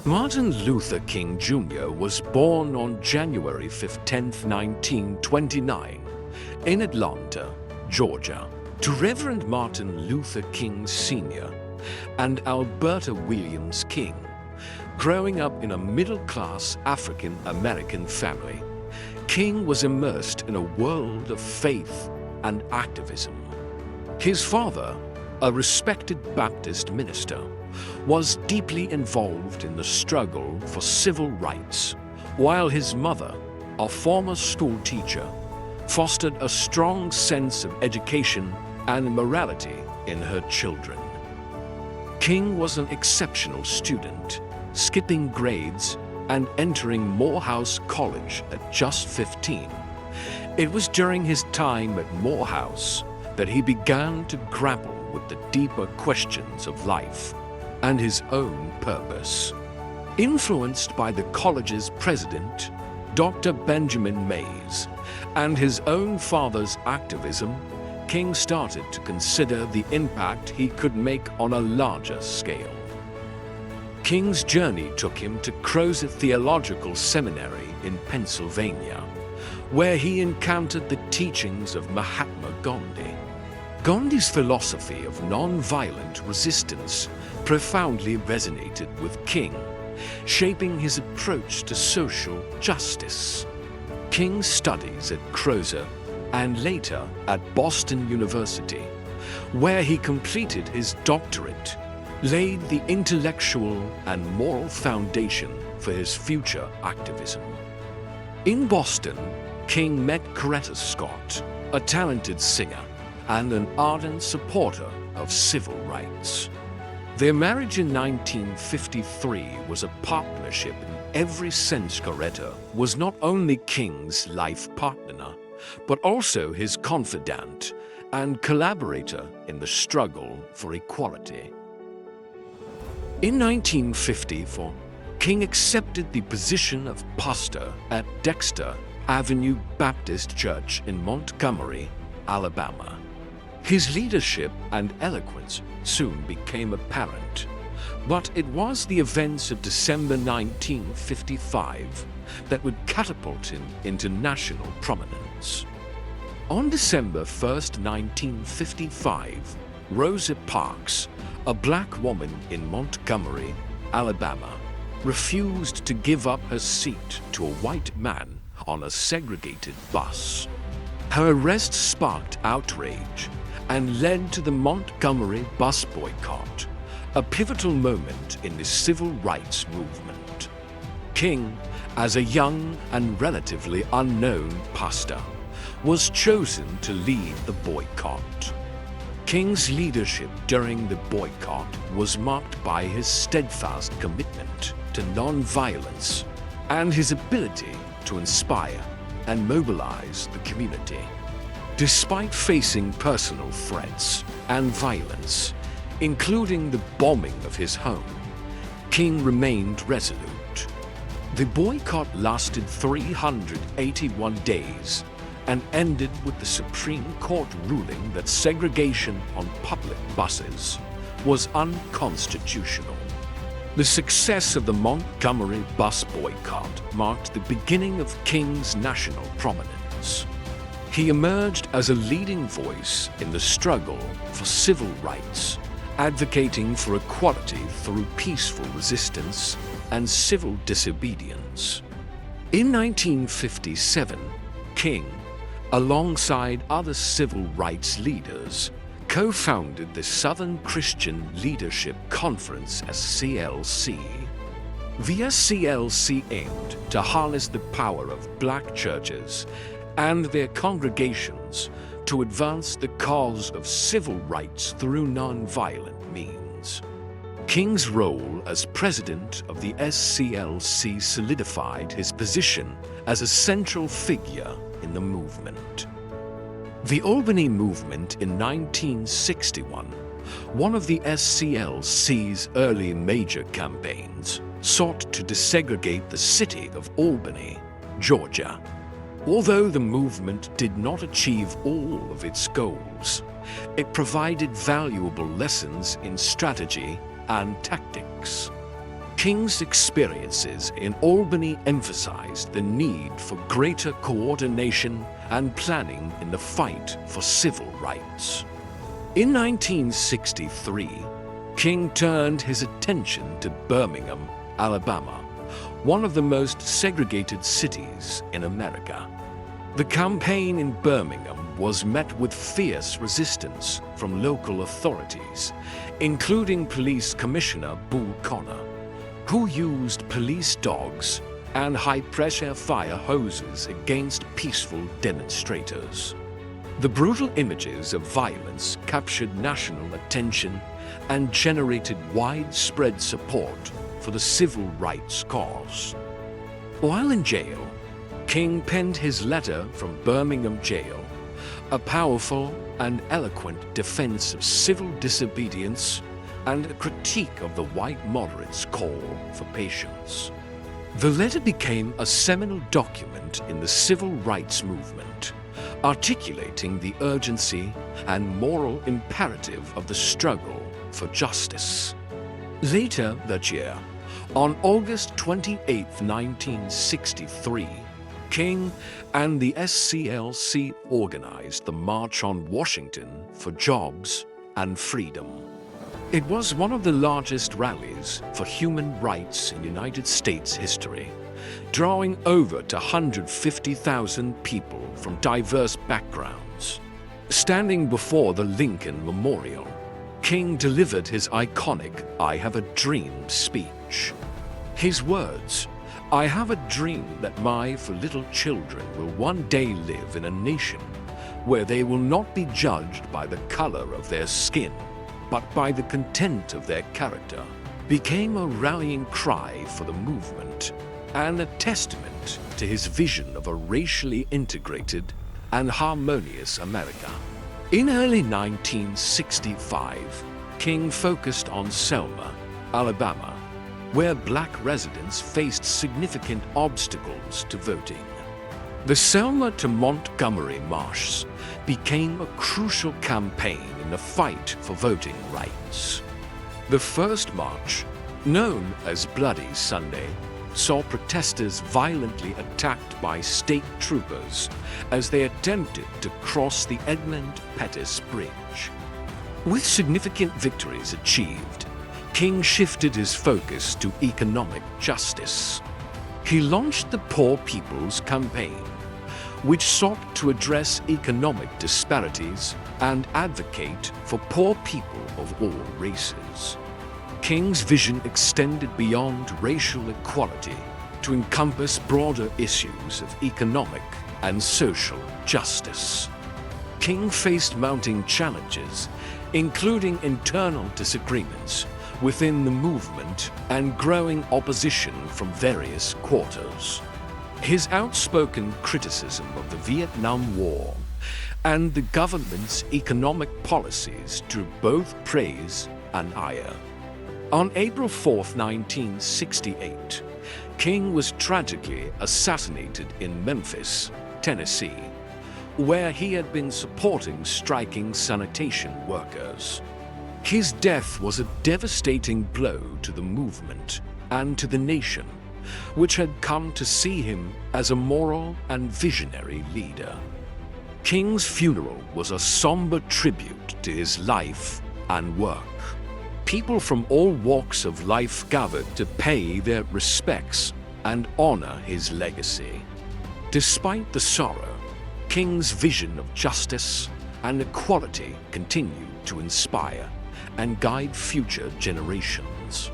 Martin Luther King Jr. was born on January 15, 1929, in Atlanta, Georgia, to Reverend Martin Luther King Sr. and Alberta Williams King. Growing up in a middle-class African-American family, King was immersed in a world of faith and activism. His father, a respected Baptist minister, was deeply involved in the struggle for civil rights, while his mother, a former school teacher, fostered a strong sense of education and morality in her children. King was an exceptional student, skipping grades and entering Morehouse College at just 15. It was during his time at Morehouse that he began to grapple with the deeper questions of life and his own purpose. Influenced by the college's president, Dr. Benjamin Mays, and his own father's activism, King started to consider the impact he could make on a larger scale. King's journey took him to Crozer Theological Seminary in Pennsylvania, where he encountered the teachings of Mahatma Gandhi. Gandhi's philosophy of nonviolent resistance profoundly resonated with King, shaping his approach to social justice. King's studies at Crozer and later at Boston University, where he completed his doctorate, laid the intellectual and moral foundation for his future activism. In Boston, King met Coretta Scott, a talented singer and an ardent supporter of civil rights. Their marriage in 1953 was a partnership in every sense. Coretta was not only King's life partner, but also his confidant and collaborator in the struggle for equality. In 1954, King accepted the position of pastor at Dexter Avenue Baptist Church in Montgomery, Alabama. His leadership and eloquence soon became apparent, but it was the events of December 1955 that would catapult him into national prominence. On December 1, 1955, Rosa Parks, a black woman in Montgomery, Alabama, refused to give up her seat to a white man on a segregated bus. Her arrest sparked outrage and led to the Montgomery bus boycott, a pivotal moment in the civil rights movement. King, as a young and relatively unknown pastor, was chosen to lead the boycott. King's leadership during the boycott was marked by his steadfast commitment to nonviolence and his ability to inspire and mobilize the community. Despite facing personal threats and violence, including the bombing of his home, King remained resolute. The boycott lasted 381 days and ended with the Supreme Court ruling that segregation on public buses was unconstitutional. The success of the Montgomery bus boycott marked the beginning of King's national prominence. He emerged as a leading voice in the struggle for civil rights, advocating for equality through peaceful resistance and civil disobedience. In 1957, King, alongside other civil rights leaders, co-founded the Southern Christian Leadership Conference (SCLC). The SCLC aimed to harness the power of black churches and their congregations to advance the cause of civil rights through nonviolent means. King's role as president of the SCLC solidified his position as a central figure in the movement. The Albany Movement in 1961, one of the SCLC's early major campaigns, sought to desegregate the city of Albany, Georgia. Although the movement did not achieve all of its goals, it provided valuable lessons in strategy and tactics. King's experiences in Albany emphasized the need for greater coordination and planning in the fight for civil rights. In 1963, King turned his attention to Birmingham, Alabama, one of the most segregated cities in America. The campaign in Birmingham was met with fierce resistance from local authorities, including Police Commissioner Bull Connor, who used police dogs and high-pressure fire hoses against peaceful demonstrators. The brutal images of violence captured national attention and generated widespread support for the civil rights cause. While in jail, King penned his letter from Birmingham jail, a powerful and eloquent defense of civil disobedience and a critique of the white moderates' call for patience. The letter became a seminal document in the civil rights movement, articulating the urgency and moral imperative of the struggle for justice. Later that year, on August 28, 1963, King and the SCLC organized the March on Washington for Jobs and Freedom. It was one of the largest rallies for human rights in United States history, drawing over 150,000 people from diverse backgrounds. Standing before the Lincoln Memorial, King delivered his iconic "I Have a Dream" speech. His words, "I have a dream that my little children will one day live in a nation where they will not be judged by the color of their skin, but by the content of their character," became a rallying cry for the movement and a testament to his vision of a racially integrated and harmonious America. In early 1965, King focused on Selma, Alabama, where black residents faced significant obstacles to voting. The Selma to Montgomery March became a crucial campaign in the fight for voting rights. The first march, known as Bloody Sunday, saw protesters violently attacked by state troopers as they attempted to cross the Edmund Pettus Bridge. With significant victories achieved, King shifted his focus to economic justice. He launched the Poor People's Campaign, which sought to address economic disparities and advocate for poor people of all races. King's vision extended beyond racial equality to encompass broader issues of economic and social justice. King faced mounting challenges, including internal disagreements within the movement and growing opposition from various quarters. His outspoken criticism of the Vietnam War and the government's economic policies drew both praise and ire. On April 4, 1968, King was tragically assassinated in Memphis, Tennessee, where he had been supporting striking sanitation workers. His death was a devastating blow to the movement and to the nation, which had come to see him as a moral and visionary leader. King's funeral was a somber tribute to his life and work. People from all walks of life gathered to pay their respects and honor his legacy. Despite the sorrow, King's vision of justice and equality continued to inspire and guide future generations.